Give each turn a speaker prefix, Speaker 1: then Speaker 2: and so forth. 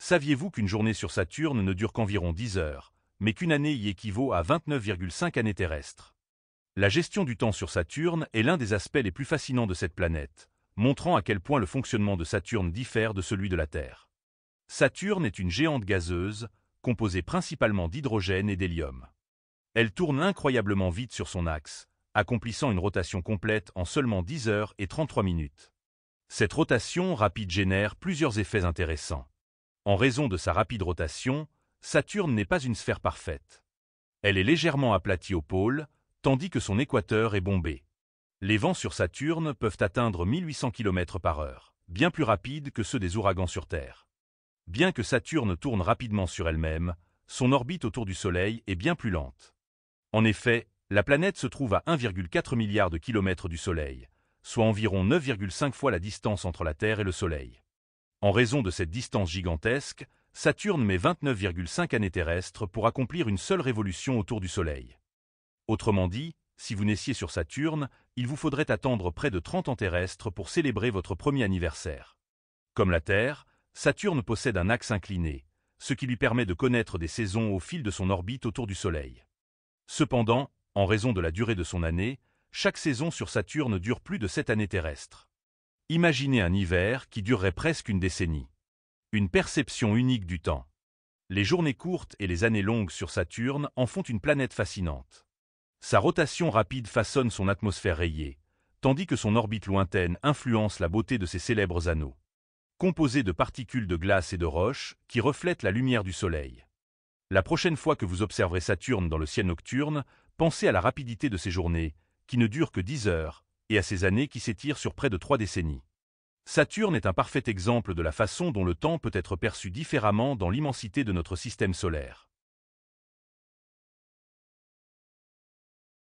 Speaker 1: Saviez-vous qu'une journée sur Saturne ne dure qu'environ 10 heures, mais qu'une année y équivaut à 29,5 années terrestres? La gestion du temps sur Saturne est l'un des aspects les plus fascinants de cette planète, montrant à quel point le fonctionnement de Saturne diffère de celui de la Terre. Saturne est une géante gazeuse, composée principalement d'hydrogène et d'hélium. Elle tourne incroyablement vite sur son axe, accomplissant une rotation complète en seulement 10 heures et 33 minutes. Cette rotation rapide génère plusieurs effets intéressants. En raison de sa rapide rotation, Saturne n'est pas une sphère parfaite. Elle est légèrement aplatie au pôle, tandis que son équateur est bombé. Les vents sur Saturne peuvent atteindre 1800 km/h, bien plus rapides que ceux des ouragans sur Terre. Bien que Saturne tourne rapidement sur elle-même, son orbite autour du Soleil est bien plus lente. En effet, la planète se trouve à 1,4 milliard de kilomètres du Soleil, soit environ 9,5 fois la distance entre la Terre et le Soleil. En raison de cette distance gigantesque, Saturne met 29,5 années terrestres pour accomplir une seule révolution autour du Soleil. Autrement dit, si vous naissiez sur Saturne, il vous faudrait attendre près de 30 ans terrestres pour célébrer votre premier anniversaire. Comme la Terre, Saturne possède un axe incliné, ce qui lui permet de connaître des saisons au fil de son orbite autour du Soleil. Cependant, en raison de la durée de son année, chaque saison sur Saturne dure plus de 7 années terrestres. Imaginez un hiver qui durerait presque une décennie. Une perception unique du temps. Les journées courtes et les années longues sur Saturne en font une planète fascinante. Sa rotation rapide façonne son atmosphère rayée, tandis que son orbite lointaine influence la beauté de ses célèbres anneaux. Composés de particules de glace et de roches qui reflètent la lumière du Soleil. La prochaine fois que vous observerez Saturne dans le ciel nocturne, pensez à la rapidité de ses journées, qui ne durent que 10 heures, et à ses années qui s'étirent sur près de 3 décennies. Saturne est un parfait exemple de la façon dont le temps peut être perçu différemment dans l'immensité de notre système solaire.